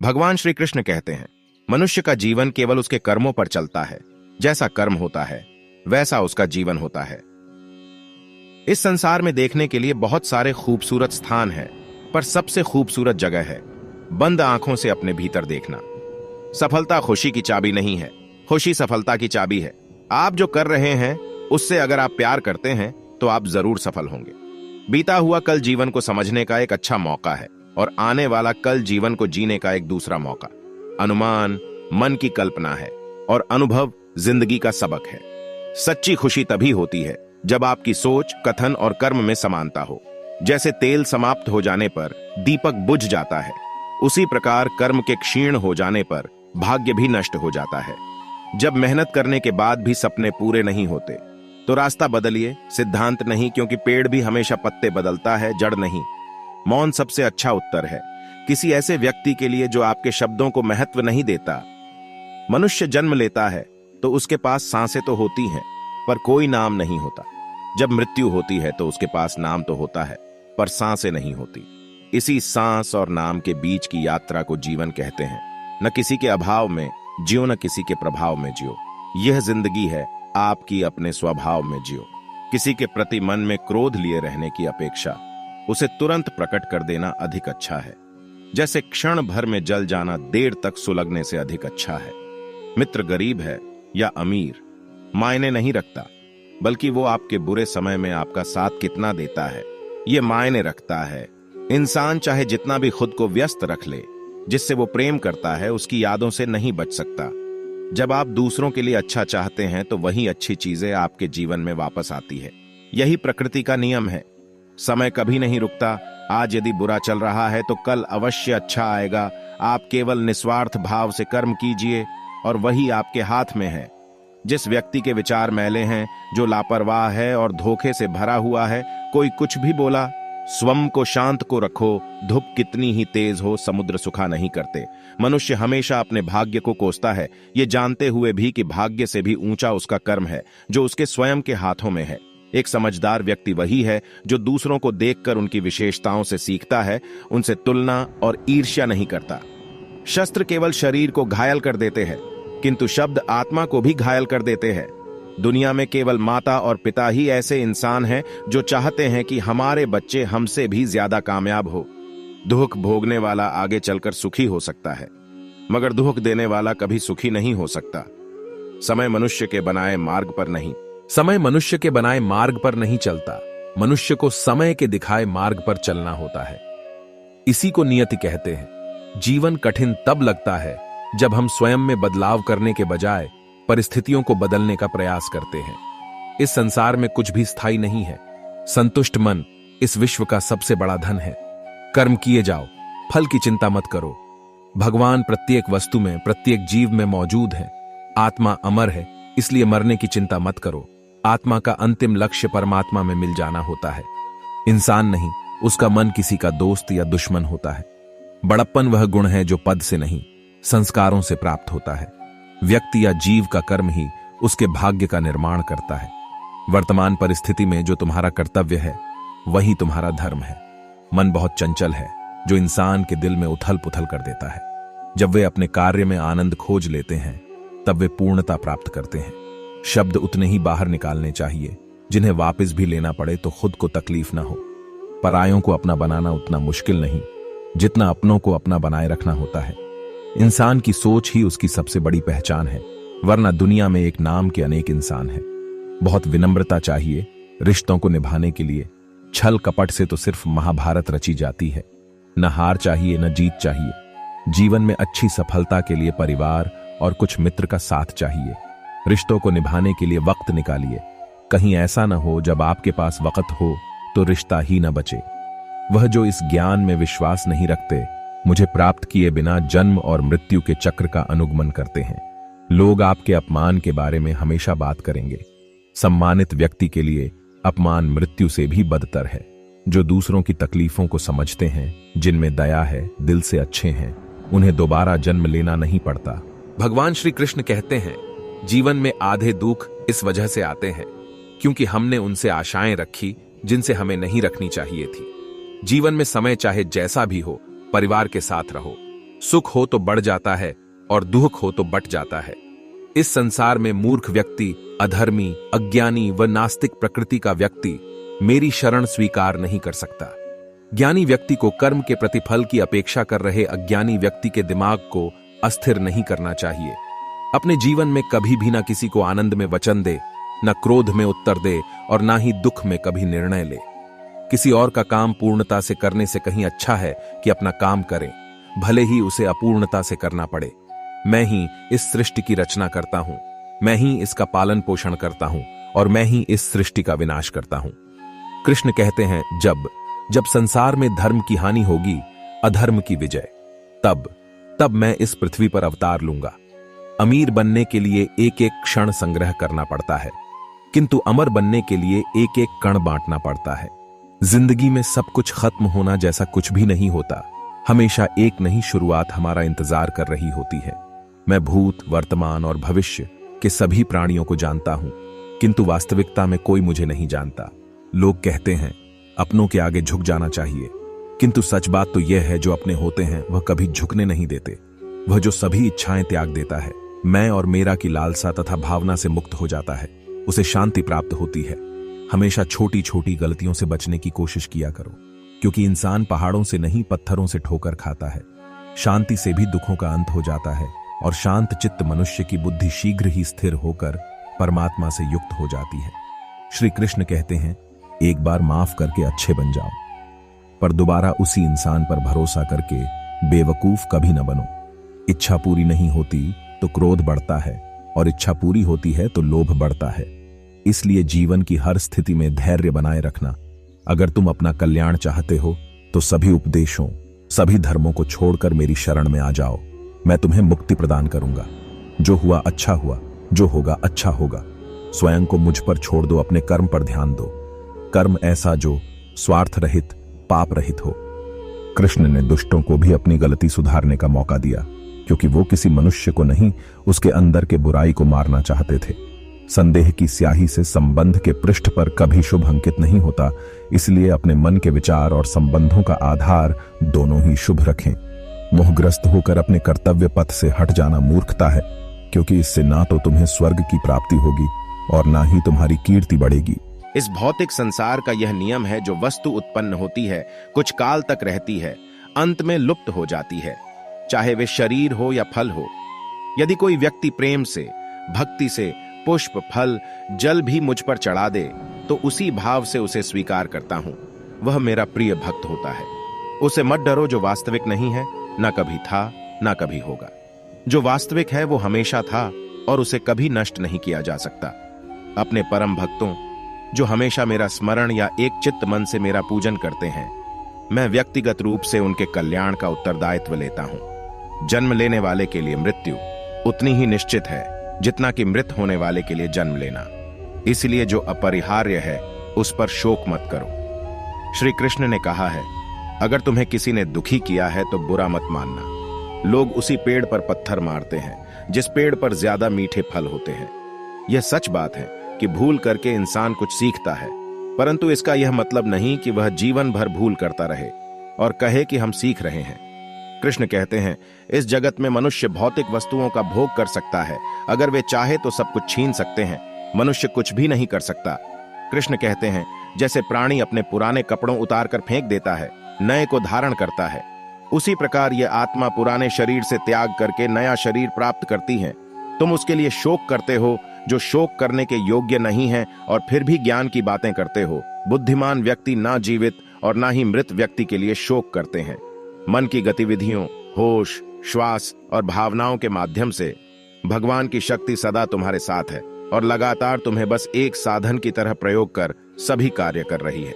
भगवान श्री कृष्ण कहते हैं, मनुष्य का जीवन केवल उसके कर्मों पर चलता है। जैसा कर्म होता है वैसा उसका जीवन होता है। इस संसार में देखने के लिए बहुत सारे खूबसूरत स्थान हैं, पर सबसे खूबसूरत जगह है बंद आंखों से अपने भीतर देखना। सफलता खुशी की चाबी नहीं है, खुशी सफलता की चाबी है। आप जो कर रहे हैं उससे अगर आप प्यार करते हैं तो आप जरूर सफल होंगे। बीता हुआ कल जीवन को समझने का एक अच्छा मौका है और आने वाला कल जीवन को जीने का एक दूसरा मौका। अनुमान मन की कल्पना है और अनुभव जिंदगी का सबक है। सच्ची खुशी तभी होती है जब आपकी सोच, कथन और कर्म में समानता हो। जैसे तेल समाप्त हो जाने पर दीपक बुझ जाता है, उसी प्रकार कर्म के क्षीण हो जाने पर भाग्य भी नष्ट हो जाता है। जब मेहनत करने के बाद भी सपने पूरे नहीं होते तो रास्ता बदलिए, सिद्धांत नहीं, क्योंकि पेड़ भी हमेशा पत्ते बदलता है, जड़ नहीं। मौन सबसे अच्छा उत्तर है किसी ऐसे व्यक्ति के लिए जो आपके शब्दों को महत्व नहीं देता। मनुष्य जन्म लेता है तो उसके पास सांसें तो होती हैं पर कोई नाम नहीं होता। जब मृत्यु होती है तो उसके पास नाम तो होता है पर सांसें नहीं होती। इसी सांस और नाम के बीच की यात्रा को जीवन कहते हैं। न किसी के अभाव में जियो, न किसी के प्रभाव में जियो। यह जिंदगी है आपकी, अपने स्वभाव में जियो। किसी के प्रति मन में क्रोध लिए रहने की अपेक्षा उसे तुरंत प्रकट कर देना अधिक अच्छा है। जैसे क्षण भर में जल जाना देर तक सुलगने से अधिक अच्छा है। मित्र गरीब है या अमीर मायने नहीं रखता, बल्कि वो आपके बुरे समय में आपका साथ कितना देता है ये मायने रखता है। इंसान चाहे जितना भी खुद को व्यस्त रख ले, जिससे वो प्रेम करता है उसकी यादों से नहीं बच सकता। जब आप दूसरों के लिए अच्छा चाहते हैं तो वही अच्छी चीजें आपके जीवन में वापस आती है। यही प्रकृति का नियम है। समय कभी नहीं रुकता। आज यदि बुरा चल रहा है तो कल अवश्य अच्छा आएगा। आप केवल निस्वार्थ भाव से कर्म कीजिए और वही आपके हाथ में है। जिस व्यक्ति के विचार मैले हैं, जो लापरवाह है और धोखे से भरा हुआ है, कोई कुछ भी बोला, स्वयं को शांत को रखो। धूप कितनी ही तेज हो, समुद्र सुखा नहीं करते। मनुष्य हमेशा अपने भाग्य को कोसता है, ये जानते हुए भी कि भाग्य से भी ऊंचा उसका कर्म है जो उसके स्वयं के हाथों में है। एक समझदार व्यक्ति वही है जो दूसरों को देखकर उनकी विशेषताओं से सीखता है, उनसे तुलना और ईर्ष्या नहीं करता। शस्त्र केवल शरीर को घायल कर देते हैं, किंतु शब्द आत्मा को भी घायल कर देते हैं। दुनिया में केवल माता और पिता ही ऐसे इंसान हैं जो चाहते हैं कि हमारे बच्चे हमसे भी ज्यादा कामयाब हो। दुख भोगने वाला आगे चलकर सुखी हो सकता है, मगर दुख देने वाला कभी सुखी नहीं हो सकता। समय मनुष्य के बनाए मार्ग पर नहीं चलता। मनुष्य को समय के दिखाए मार्ग पर चलना होता है। इसी को नियति कहते हैं। जीवन कठिन तब लगता है जब हम स्वयं में बदलाव करने के बजाय परिस्थितियों को बदलने का प्रयास करते हैं। इस संसार में कुछ भी स्थायी नहीं है। संतुष्ट मन इस विश्व का सबसे बड़ा धन है। कर्म किए जाओ, फल की चिंता मत करो। भगवान प्रत्येक वस्तु में, प्रत्येक जीव में मौजूद है। आत्मा अमर है, इसलिए मरने की चिंता मत करो। आत्मा का अंतिम लक्ष्य परमात्मा में मिल जाना होता है। इंसान नहीं, उसका मन किसी का दोस्त या दुश्मन होता है। बड़प्पन वह गुण है जो पद से नहीं, संस्कारों से प्राप्त होता है। व्यक्ति या जीव का कर्म ही उसके भाग्य का निर्माण करता है। वर्तमान परिस्थिति में जो तुम्हारा कर्तव्य है वही तुम्हारा धर्म है। मन बहुत चंचल है जो इंसान के दिल में उथल पुथल कर देता है। जब वे अपने कार्य में आनंद खोज लेते हैं तब वे पूर्णता प्राप्त करते हैं। शब्द उतने ही बाहर निकालने चाहिए जिन्हें वापस भी लेना पड़े तो खुद को तकलीफ ना हो। परायों को अपना बनाना उतना मुश्किल नहीं जितना अपनों को अपना बनाए रखना होता है। इंसान की सोच ही उसकी सबसे बड़ी पहचान है, वरना दुनिया में एक नाम के अनेक इंसान हैं। बहुत विनम्रता चाहिए रिश्तों को निभाने के लिए। छल कपट से तो सिर्फ महाभारत रची जाती है। न हार चाहिए न जीत चाहिए। जीवन में अच्छी सफलता के लिए परिवार और कुछ मित्र का साथ चाहिए। रिश्तों को निभाने के लिए वक्त निकालिए। कहीं ऐसा न हो जब आपके पास वक्त हो तो रिश्ता ही न बचे। वह जो इस ज्ञान में विश्वास नहीं रखते, मुझे प्राप्त किए बिना जन्म और मृत्यु के चक्र का अनुगमन करते हैं। लोग आपके अपमान के बारे में हमेशा बात करेंगे। सम्मानित व्यक्ति के लिए अपमान मृत्यु से भी बदतर है। जो दूसरों की तकलीफों को समझते हैं, जिनमें दया है, दिल से अच्छे हैं, उन्हें दोबारा जन्म लेना नहीं पड़ता। भगवान श्री कृष्ण कहते हैं, जीवन में आधे दुख इस वजह से आते हैं क्योंकि हमने उनसे आशाएं रखी जिनसे हमें नहीं रखनी चाहिए थी। जीवन में समय चाहे जैसा भी हो, परिवार के साथ रहो। सुख हो तो बढ़ जाता है और दुख हो तो बट जाता है। इस संसार में मूर्ख व्यक्ति, अधर्मी, अज्ञानी व नास्तिक प्रकृति का व्यक्ति मेरी शरण स्वीकार नहीं कर सकता। ज्ञानी व्यक्ति को कर्म के प्रतिफल की अपेक्षा कर रहे अज्ञानी व्यक्ति के दिमाग को अस्थिर नहीं करना चाहिए। अपने जीवन में कभी भी ना किसी को आनंद में वचन दे, न क्रोध में उत्तर दे और ना ही दुख में कभी निर्णय ले। किसी और का काम पूर्णता से करने से कहीं अच्छा है कि अपना काम करें, भले ही उसे अपूर्णता से करना पड़े। मैं ही इस सृष्टि की रचना करता हूं, मैं ही इसका पालन पोषण करता हूं और मैं ही इस सृष्टि का विनाश करता हूं। कृष्ण कहते हैं, जब संसार में धर्म की हानि होगी, अधर्म की विजय, तब मैं इस पृथ्वी पर अवतार लूंगा। अमीर बनने के लिए एक एक क्षण संग्रह करना पड़ता है, किंतु अमर बनने के लिए एक एक कण बांटना पड़ता है। जिंदगी में सब कुछ खत्म होना जैसा कुछ भी नहीं होता। हमेशा एक नई शुरुआत हमारा इंतजार कर रही होती है। मैं भूत, वर्तमान और भविष्य के सभी प्राणियों को जानता हूं, किंतु वास्तविकता में कोई मुझे नहीं जानता। लोग कहते हैं अपनों के आगे झुक जाना चाहिए, किंतु सच बात तो यह है, जो अपने होते हैं वह कभी झुकने नहीं देते। वह जो सभी इच्छाएं त्याग देता है, मैं और मेरा की लालसा तथा भावना से मुक्त हो जाता है, उसे शांति प्राप्त होती है। हमेशा छोटी छोटी गलतियों से बचने की कोशिश किया करो, क्योंकि इंसान पहाड़ों से नहीं पत्थरों से ठोकर खाता है। शांति से भी दुखों का अंत हो जाता है और शांत चित्त मनुष्य की बुद्धि शीघ्र ही स्थिर होकर परमात्मा से युक्त हो जाती है। श्री कृष्ण कहते हैं, एक बार माफ करके अच्छे बन जाओ, पर दोबारा उसी इंसान पर भरोसा करके बेवकूफ कभी न बनो। इच्छा पूरी नहीं होती तो क्रोध बढ़ता है और इच्छा पूरी होती है तो लोभ बढ़ता है। इसलिए जीवन की हर स्थिति में धैर्य बनाए रखना। अगर तुम अपना कल्याण चाहते हो तो सभी उपदेशों, सभी धर्मों को छोड़कर मेरी शरण में आ जाओ। मैं तुम्हें मुक्ति प्रदान करूंगा। जो हुआ अच्छा हुआ, जो होगा अच्छा होगा। स्वयं को मुझ पर छोड़ दो, अपने कर्म पर ध्यान दो। कर्म ऐसा जो स्वार्थ रहित, पाप रहित हो। कृष्ण ने दुष्टों को भी अपनी गलती सुधारने का मौका दिया, क्योंकि वो किसी मनुष्य को नहीं, उसके अंदर के बुराई को मारना चाहते थे। संदेह की स्याही से संबंध के पृष्ठ पर कभी शुभ अंकित नहीं होता, इसलिए अपने मन के विचार और संबंधों का आधार दोनों ही शुभ रखें। मोहग्रस्त होकर अपने कर्तव्य पथ से हट जाना मूर्खता है, क्योंकि इससे ना तो तुम्हें स्वर्ग की प्राप्ति होगी और ना ही तुम्हारी कीर्ति बढ़ेगी। इस भौतिक संसार का यह नियम है, जो वस्तु उत्पन्न होती है, कुछ काल तक रहती है, अंत में लुप्त हो जाती है, चाहे वे शरीर हो या फल हो। यदि कोई व्यक्ति प्रेम से, भक्ति से पुष्प, फल, जल भी मुझ पर चढ़ा दे, तो उसी भाव से उसे स्वीकार करता हूं। वह मेरा प्रिय भक्त होता है। उसे मत डरो जो वास्तविक नहीं है, ना कभी था, ना कभी होगा। जो वास्तविक है वो हमेशा था और उसे कभी नष्ट नहीं किया जा सकता। अपने परम भक्तों, जो हमेशा मेरा स्मरण या एक चित्त मन से मेरा पूजन करते हैं, मैं व्यक्तिगत रूप से उनके कल्याण का उत्तरदायित्व लेता हूं। जन्म लेने वाले के लिए मृत्यु उतनी ही निश्चित है जितना कि मृत होने वाले के लिए जन्म लेना। इसलिए जो अपरिहार्य है उस पर शोक मत करो। श्री कृष्ण ने कहा है, अगर तुम्हें किसी ने दुखी किया है तो बुरा मत मानना। लोग उसी पेड़ पर पत्थर मारते हैं जिस पेड़ पर ज्यादा मीठे फल होते हैं। यह सच बात है कि भूल करके इंसान कुछ सीखता है, परंतु इसका यह मतलब नहीं कि वह जीवन भर भूल करता रहे और कहे कि हम सीख रहे हैं। कृष्ण कहते हैं, इस जगत में मनुष्य भौतिक वस्तुओं का भोग कर सकता है। अगर वे चाहे तो सब कुछ छीन सकते हैं, मनुष्य कुछ भी नहीं कर सकता। कृष्ण कहते हैं, जैसे प्राणी अपने पुराने कपड़ों उतार कर फेंक देता है, नए को धारण करता है, उसी प्रकार यह आत्मा पुराने शरीर से त्याग करके नया शरीर प्राप्त करती है। तुम उसके लिए शोक करते हो जो शोक करने के योग्य नहीं है, और फिर भी ज्ञान की बातें करते हो। बुद्धिमान व्यक्ति ना जीवित और ना ही मृत व्यक्ति के लिए शोक करते हैं। मन की गतिविधियों, होश, श्वास और भावनाओं के माध्यम से भगवान की शक्ति सदा तुम्हारे साथ है और लगातार तुम्हें बस एक साधन की तरह प्रयोग कर सभी कार्य कर रही है।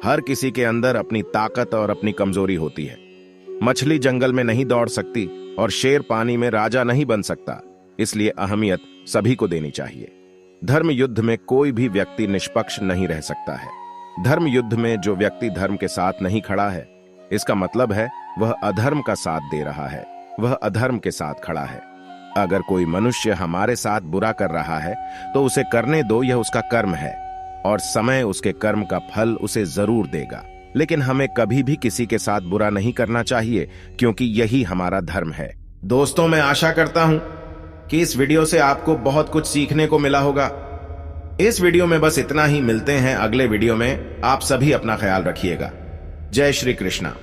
हर किसी के अंदर अपनी ताकत और अपनी कमजोरी होती है। मछली जंगल में नहीं दौड़ सकती और शेर पानी में राजा नहीं बन सकता, इसलिए अहमियत सभी को देनी चाहिए। धर्म युद्ध में कोई भी व्यक्ति निष्पक्ष नहीं रह सकता है। धर्म युद्ध में जो व्यक्ति धर्म के साथ नहीं खड़ा है, इसका मतलब है वह अधर्म का साथ दे रहा है, वह अधर्म के साथ खड़ा है। अगर कोई मनुष्य हमारे साथ बुरा कर रहा है तो उसे करने दो, यह उसका कर्म है और समय उसके कर्म का फल उसे जरूर देगा। लेकिन हमें कभी भी किसी के साथ बुरा नहीं करना चाहिए, क्योंकि यही हमारा धर्म है। दोस्तों, मैं आशा करता हूं कि इस वीडियो से आपको बहुत कुछ सीखने को मिला होगा। इस वीडियो में बस इतना ही। मिलते हैं अगले वीडियो में। आप सभी अपना ख्याल रखिएगा। जय श्री कृष्णा।